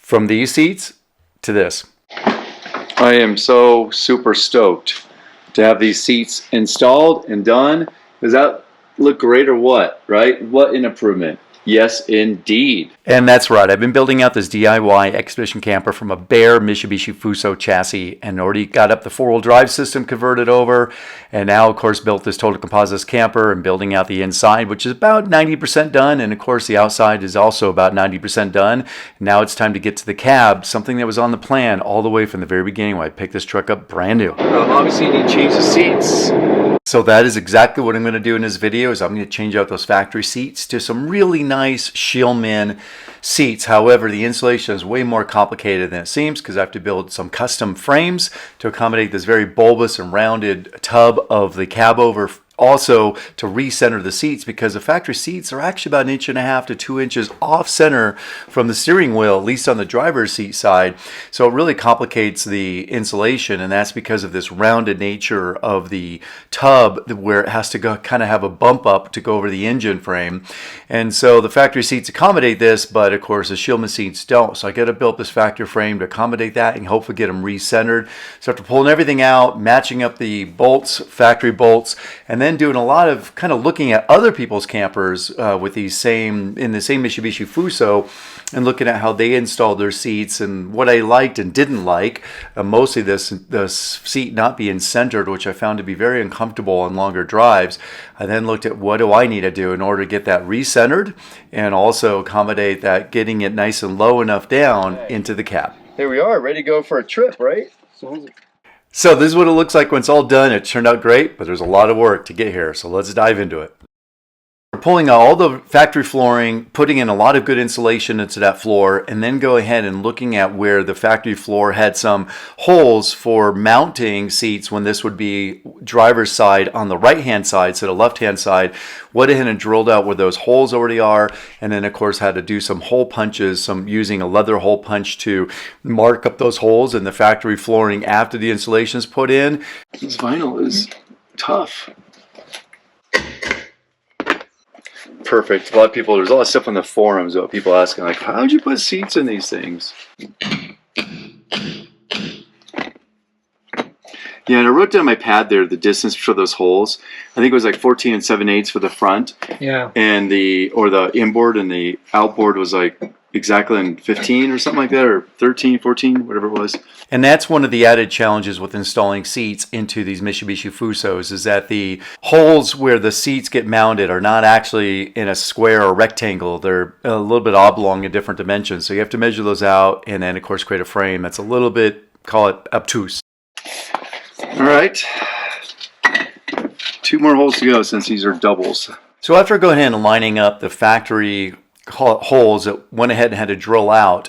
From these seats to this. I am so super stoked to have these seats installed and done. Does that look great or what, right? What an improvement. Yes, indeed. And that's right. I've been building out this DIY expedition camper from a bare Mitsubishi Fuso chassis and already got up the four-wheel drive system converted over. And now, of course, built this total composites camper and building out the inside, which is about 90% done. And, of course, the outside is also about 90% done. Now it's time to get to the cab, something that was on the plan all the way from the very beginning when I picked this truck up brand new. Obviously, you need to change the seats. So that is exactly what I'm going to do in this video. Is I'm going to change out those factory seats to some really nice Sheel-mann seats. However, the installation is way more complicated than it seems because I have to build some custom frames to accommodate this very bulbous and rounded tub of the cabover. Also to recenter the seats because the factory seats are actually about 1.5 to 2 inches off center from the steering wheel, at least on the driver's seat side. So it really complicates the installation, and that's because of this rounded nature of the tub where it has to go kind of have a bump up to go over the engine frame. And so the factory seats accommodate this, but of course the Sheel-mann seats don't. So I got to build this factory frame to accommodate that and hopefully get them recentered. So after pulling everything out, matching up the bolts, factory bolts, and then doing a lot of kind of looking at other people's campers with these in the same Mitsubishi Fuso and looking at how they installed their seats and what I liked and didn't like. Mostly the seat not being centered, which I found to be very uncomfortable on longer drives. I then looked at what do I need to do in order to get that recentered and also accommodate that getting it nice and low enough down into the cab. There we are, ready to go for a trip, right? So this is what it looks like when it's all done. It turned out great, but there's a lot of work to get here. So let's dive into it. We're pulling out all the factory flooring, putting in a lot of good insulation into that floor, and then go ahead and looking at where the factory floor had some holes for mounting seats when this would be driver's side on the right-hand side, so the left-hand side. Went ahead and drilled out where those holes already are, and then of course had to do some hole punches, using a leather hole punch to mark up those holes in the factory flooring after the insulation is put in. This vinyl is tough. Perfect. A lot of people, there's a lot of stuff on the forums about people asking, like, how'd you put seats in these things? Yeah, and I wrote down my pad there the distance for those holes. I think it was like 14 7/8 for the front. Yeah. And the inboard and the outboard was like exactly in 15 or something like that, or 13, 14, whatever it was. And that's one of the added challenges with installing seats into these Mitsubishi Fusos is that the holes where the seats get mounted are not actually in a square or rectangle. They're a little bit oblong in different dimensions. So you have to measure those out and then, of course, create a frame that's a little bit, call it obtuse. All right. 2 more holes to go since these are doubles. So after going ahead and lining up the factory holes that went ahead and had to drill out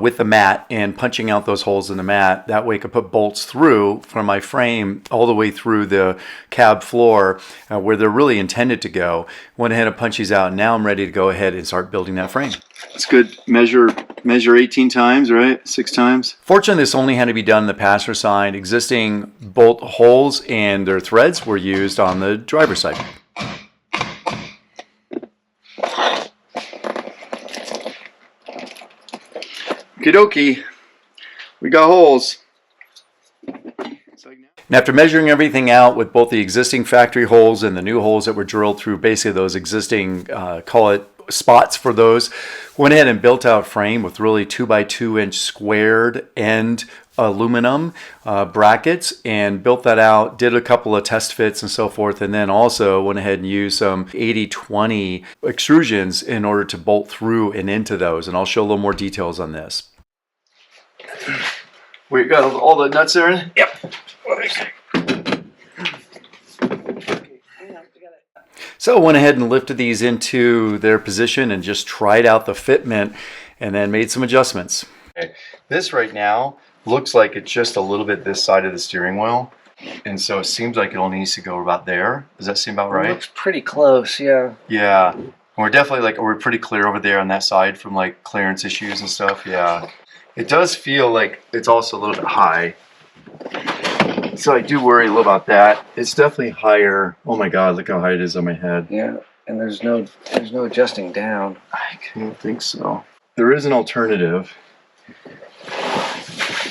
with the mat and punching out those holes in the mat. That way I could put bolts through from my frame all the way through the cab floor where they're really intended to go. Went ahead and punched these out. Now I'm ready to go ahead and start building that frame. That's good. Measure 18 times, right? 6 times. Fortunately, this only had to be done on the passenger side. Existing bolt holes and their threads were used on the driver's side. Okie dokie, we got holes. And after measuring everything out with both the existing factory holes and the new holes that were drilled through basically those existing, call it spots for those, went ahead and built out a frame with really 2 by 2 inch squared end aluminum brackets and built that out, did a couple of test fits and so forth, and then also went ahead and used some 80-20 extrusions in order to bolt through and into those, and I'll show a little more details on this. We got all the nuts there in? Yep. So I went ahead and lifted these into their position and just tried out the fitment and then made some adjustments. Okay. This right now looks like it's just a little bit this side of the steering wheel. And so it seems like it only needs to go about there. Does that seem about right? It looks pretty close, yeah. Yeah. And we're definitely we're pretty clear over there on that side from like clearance issues and stuff, yeah. It does feel like it's also a little bit high. So I do worry a little about that. It's definitely higher. Oh my God, look how high it is on my head. Yeah, and there's no adjusting down. I don't think so. There is an alternative.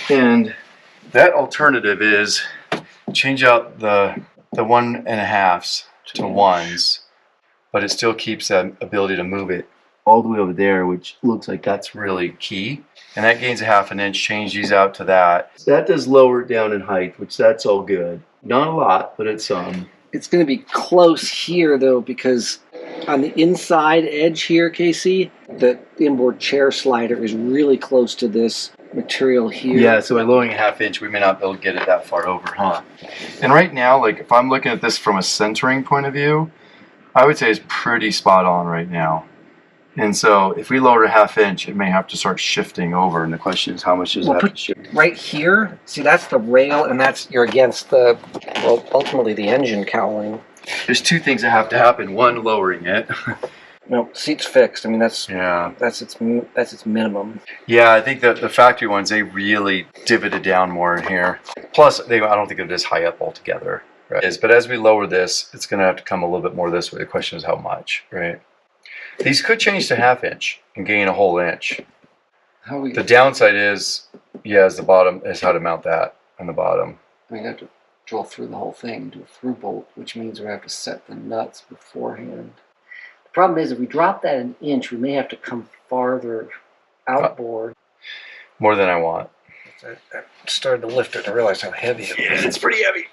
And that alternative is change out the 1.5s to 1s, but it still keeps that ability to move it all the way over there, which looks like that's really key. And that gains a 1/2 inch, change these out to that. That does lower it down in height, which that's all good. Not a lot, but it's some. It's going to be close here though, because on the inside edge here, Casey, the inboard chair slider is really close to this material here. Yeah, so by lowering a 1/2 inch, we may not be able to get it that far over, huh? And right now, like if I'm looking at this from a centering point of view, I would say it's pretty spot on right now. And so if we lower a 1/2 inch, it may have to start shifting over. And the question is, how much does that have to shift? Right here, see, that's the rail, and that's, you're against the, well, ultimately the engine cowling. There's two things that have to happen. One, lowering it. No, seat's fixed. I mean, that's its minimum. Yeah, I think that the factory ones, they really divoted down more in here. Plus, I don't think they're this high up altogether. Right? But as we lower this, it's going to have to come a little bit more this way. The question is how much, right? These could change to 1/2 inch and gain a whole inch. The downside is, is the bottom is how to mount that on the bottom. We have to drill through the whole thing, do a through bolt, which means we have to set the nuts beforehand. The problem is, if we drop that an inch, we may have to come farther outboard. More than I want. I started to lift it and I realized how heavy it was. Yeah, it's pretty heavy.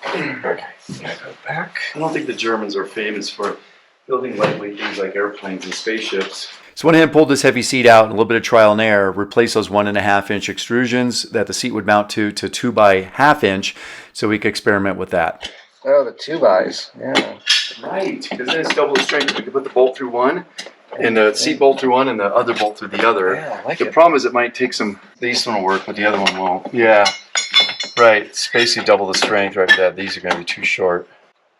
Okay, go back. I don't think the Germans are famous for building lightweight things like airplanes and spaceships. So went ahead and pulled this heavy seat out, and a little bit of trial and error, replaced those 1.5 inch extrusions that the seat would mount to 2 by 1/2 inch, so we could experiment with that. Oh, the 2x, yeah. Right, because then it's double the strength. We could put the bolt through one, and the seat bolt through one, and the other bolt through the other. Yeah, I like the it. problem is it might take some, this one will work, but the other one won't. Yeah, right, it's basically double the strength right there. These are going to be too short.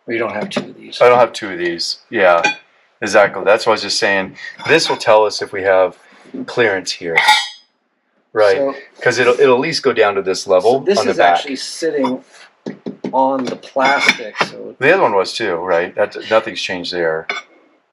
We don't have 2 of these. I don't have 2 of these. Yeah, exactly. That's what I was just saying. This will tell us if we have clearance here. Right, because it'll at least go down to this level on the back. This is actually sitting on the plastic. So the other one was too, right? Nothing's changed there.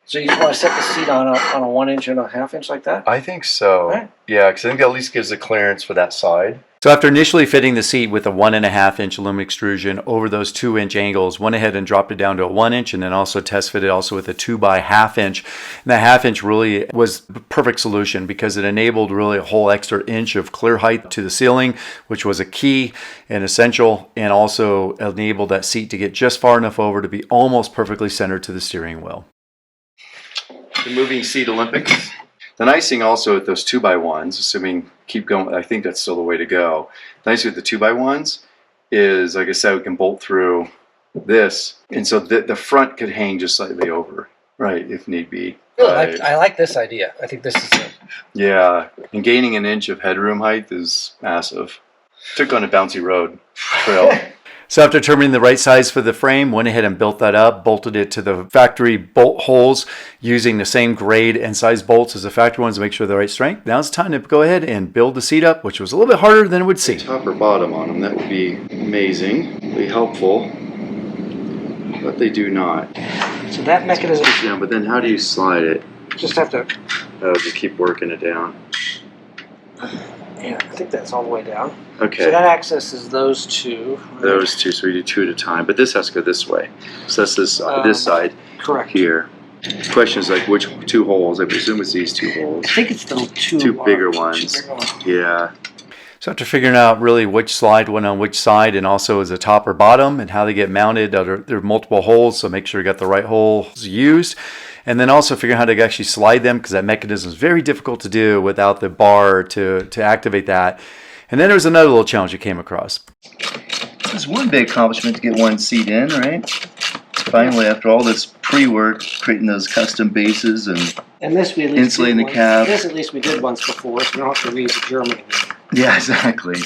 So you just want to set the seat on a 1 inch and a 1/2 inch like that? I think so. Right. Yeah, because I think that at least gives the clearance for that side. So after initially fitting the seat with a 1.5 inch aluminum extrusion over those 2 inch angles, went ahead and dropped it down to a 1 inch, and then also test fitted also with a 2 by 1/2 inch. And that 1/2 inch really was the perfect solution because it enabled really a whole extra inch of clear height to the ceiling, which was a key and essential, and also enabled that seat to get just far enough over to be almost perfectly centered to the steering wheel. The moving seat Olympics. The nice thing also with those 2x1s, assuming keep going, I think that's still the way to go. The nice thing with the 2x1s is, like I said, we can bolt through this, and so the front could hang just slightly over, right, if need be. Right. I like this idea. I think this is it. Yeah, and gaining an inch of headroom height is massive. Took on a bouncy road trail. So after determining the right size for the frame, went ahead and built that up, bolted it to the factory bolt holes using the same grade and size bolts as the factory ones to make sure they're the right strength. Now it's time to go ahead and build the seat up, which was a little bit harder than it would seem. Top or bottom on them, that would be amazing, be helpful, but they do not. So that mechanism... Yeah, but then how do you slide it? Just have to... Just keep working it down. Yeah, I think that's all the way down. Okay. So that accesses those two. Those two, so we do 2 at a time. But this has to go this way. So that's this side. Correct. Here. The question is like which 2 holes? I presume it's these 2 holes. I think it's the two bigger ones. Yeah. So after figuring out really which slide went on which side, and also is a top or bottom, and how they get mounted, there are multiple holes, so make sure you got the right holes used. And then also figuring out how to actually slide them, because that mechanism is very difficult to do without the bar to activate that. And then there was another little challenge you came across. It's one big accomplishment to get one seat in, right? Finally, after all this pre-work, creating those custom bases and this we at least insulating the cab. This at least we did once before, so we don't have to read the German again. Yeah, exactly.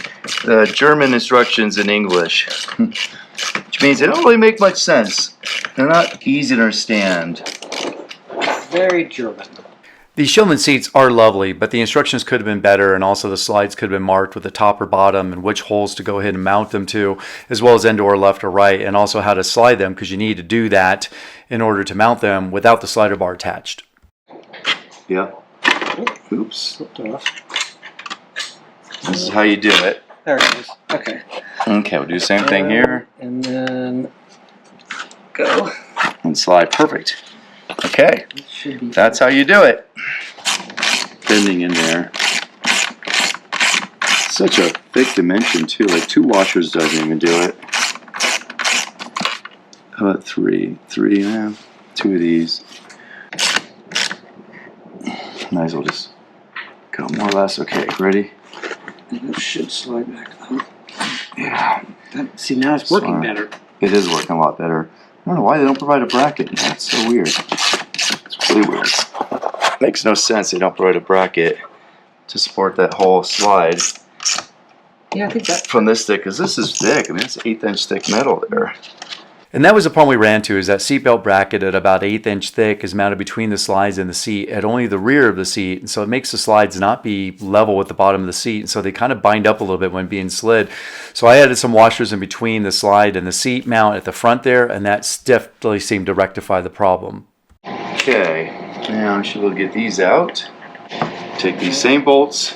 The German instructions in English, which means they don't really make much sense. They're not easy to understand. Very German. The Sheel-mann seats are lovely, but the instructions could have been better, and also the slides could have been marked with the top or bottom and which holes to go ahead and mount them to, as well as end or left or right, and also how to slide them, because you need to do that in order to mount them without the slider bar attached. Yeah. Oops. Slipped off. This is how you do it. There it is. Okay. Okay, we'll do the same thing here. And then go. And slide. Perfect. Okay. Should be That's how you do it. Bending in there. Such a thick dimension too. Like 2 washers doesn't even do it. How about 3? 3, yeah. 2 of these. Might as well just go more or less. Okay, ready? It should slide back up. Yeah. See, now it's working better. It is working a lot better. I don't know why they don't provide a bracket. Yeah, it's so weird. It's really weird. Makes no sense they don't provide a bracket to support that whole slide. Yeah, I think that. From this thick, because this is thick. I mean, it's 1/8 inch thick metal there. And that was the problem we ran into, is that seatbelt bracket at about 1/8 inch thick is mounted between the slides and the seat at only the rear of the seat. And so it makes the slides not be level with the bottom of the seat. And so they kind of bind up a little bit when being slid. So I added some washers in between the slide and the seat mount at the front there, and that definitely seemed to rectify the problem. Okay, now I should be able to get these out. Take these same bolts.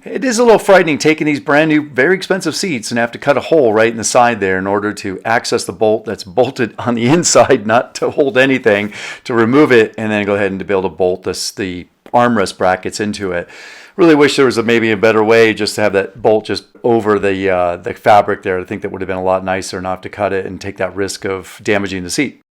It is a little frightening taking these brand new, very expensive seats and have to cut a hole right in the side there in order to access the bolt that's bolted on the inside, not to hold anything, to remove it, and then go ahead and to be able to bolt the armrest brackets into it. Really wish there was maybe a better way just to have that bolt just over the fabric there. I think that would have been a lot nicer, not have to cut it and take that risk of damaging the seat.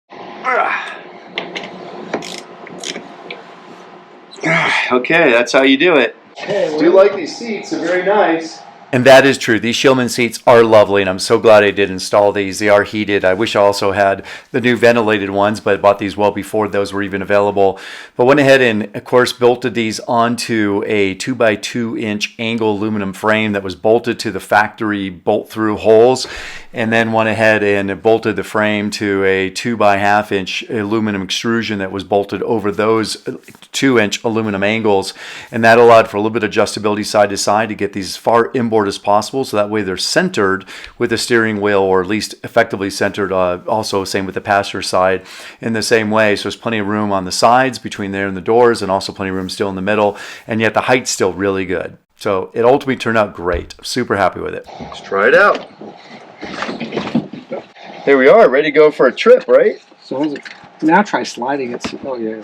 Okay, that's how you do it. Hey, I do like these seats, they're very nice. And that is true. These Sheel-mann seats are lovely, and I'm so glad I did install these. They are heated. I wish I also had the new ventilated ones, but I bought these well before those were even available. But went ahead and, of course, bolted these onto a 2x2 inch angle aluminum frame that was bolted to the factory bolt-through holes, and then went ahead and bolted the frame to a 2x1/2 inch aluminum extrusion that was bolted over those 2-inch aluminum angles, and that allowed for a little bit of adjustability side to side to get these as far inboard as possible, so that way they're centered with the steering wheel, or at least effectively centered. Also same with the passenger side in the same way, so there's plenty of room on the sides between there and the doors, and also plenty of room still in the middle, and yet the height's still really good. So it ultimately turned out great. Super happy with it. Let's try it out. Here we are, ready to go for a trip, right? So now try sliding it. Oh yeah.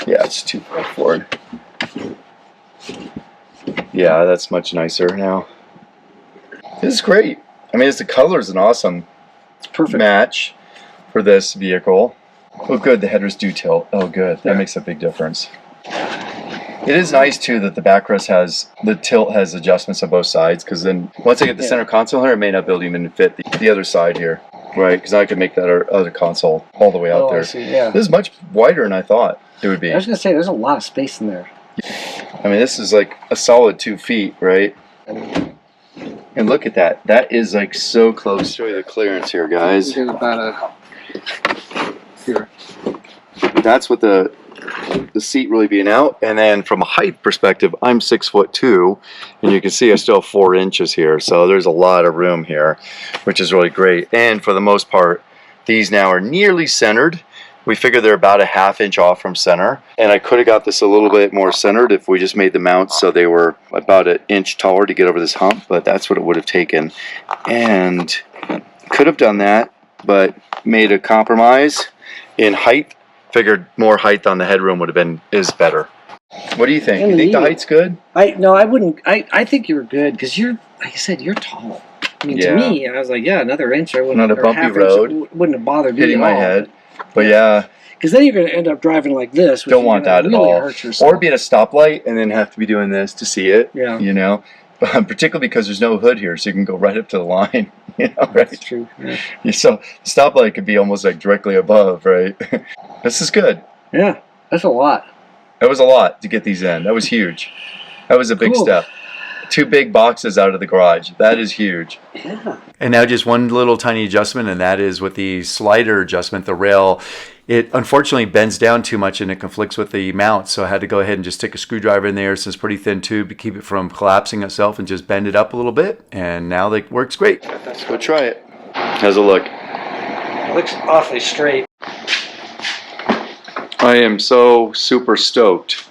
Yeah, it's too far forward. Yeah, that's much nicer now. This is great. I mean, the color is an awesome Perfect match for this vehicle. Oh, good. The headrest do tilt. Oh, good. That makes a big difference. It is nice too that the backrest has the tilt has adjustments on both sides, because then once I get the center console here, I may not be able to even fit the other side here, right? Because I could make that other console all the way out there. I see, yeah. This is much wider than I thought it would be. I was gonna say there's a lot of space in there. I mean, this is like a solid 2 feet, right? And look at that. That is like so close. Show you the clearance here, guys. Get about here. That's what the seat really being out. And then from a height perspective, I'm 6'2", and you can see I still have 4 inches here. So there's a lot of room here, which is really great. And for the most part, these now are nearly centered. We figure they're about a 1/2 inch off from center, and I could have got this a little bit more centered if we just made the mounts so they were about 1 inch taller to get over this hump, but that's what it would have taken. And could have done that, but made a compromise in height. Figured more height on the headroom would have been better. What do you think? You think the height's good? No, I wouldn't. I think you're good, because you're, like I said, you're tall. I mean, to me, I was like, yeah, another inch. I wouldn't. Not a bumpy road. Wouldn't have bothered me hitting at all. my head. But yeah. Because then you're going to end up driving like this. Which Don't want that at all. Hurt yourself. Or be at a stoplight and then have to be doing this to see it. Yeah. You know, particularly because there's no hood here, so you can go right up to the line. You know, right? That's true. Yeah. So the stoplight could be almost like directly above, right? This is good. Yeah, that's a lot. That was a lot to get these in. That was huge. That was a big step. 2 big boxes out of the garage. That is huge. Yeah. And now just one little tiny adjustment, and that is with the slider adjustment, the rail. It unfortunately bends down too much and it conflicts with the mount, so I had to go ahead and just stick a screwdriver in there, since it's pretty thin tube, to keep it from collapsing itself, and just bend it up a little bit, and now it works great. Let's go try it. How's it look? It looks awfully straight. I am so super stoked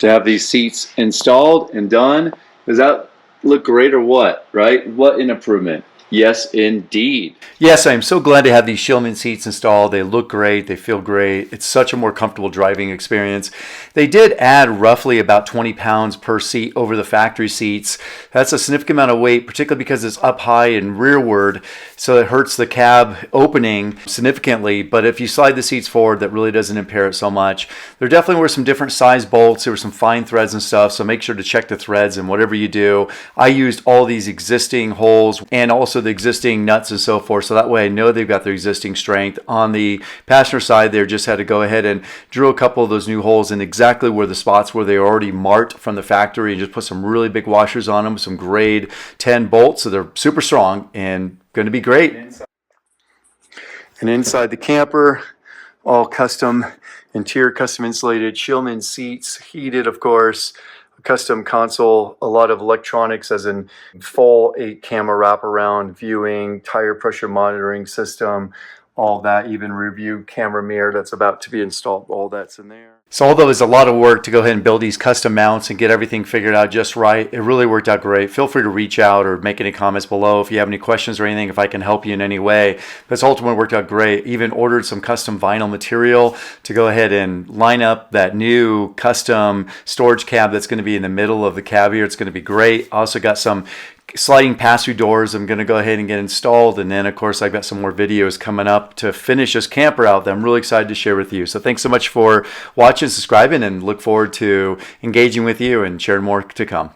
to have these seats installed and done. Does that look great or what, right? What an improvement. Yes, indeed. Yes, I am so glad to have these Sheel-mann seats installed. They look great. They feel great. It's such a more comfortable driving experience. They did add roughly about 20 pounds per seat over the factory seats. That's a significant amount of weight, particularly because it's up high and rearward, so it hurts the cab opening significantly. But if you slide the seats forward, that really doesn't impair it so much. There definitely were some different size bolts. There were some fine threads and stuff, so make sure to check the threads and whatever you do. I used all these existing holes and also the existing nuts and so forth, so that way I know they've got their existing strength. On the passenger side, they just had to go ahead and drill a couple of those new holes in exactly where the spots where they were already marked from the factory, and just put some really big washers on them, some grade 10 bolts, so they're super strong and going to be great. And inside the camper, all custom interior, custom insulated Sheel-mann seats, heated of course, custom console, a lot of electronics as in full 8 camera wraparound viewing, tire pressure monitoring system, all that, even review camera mirror that's about to be installed, all that's in there. So although it's a lot of work to go ahead and build these custom mounts and get everything figured out just right, it really worked out great. Feel free to reach out or make any comments below if you have any questions or anything, if I can help you in any way. But it's ultimately worked out great. Even ordered some custom vinyl material to go ahead and line up that new custom storage cab that's going to be in the middle of the cab here. It's going to be great. Also got some sliding pass-through doors I'm going to go ahead and get installed, and then of course I've got some more videos coming up to finish this camper out that I'm really excited to share with you. So thanks so much for watching, subscribing, and look forward to engaging with you and sharing more to come.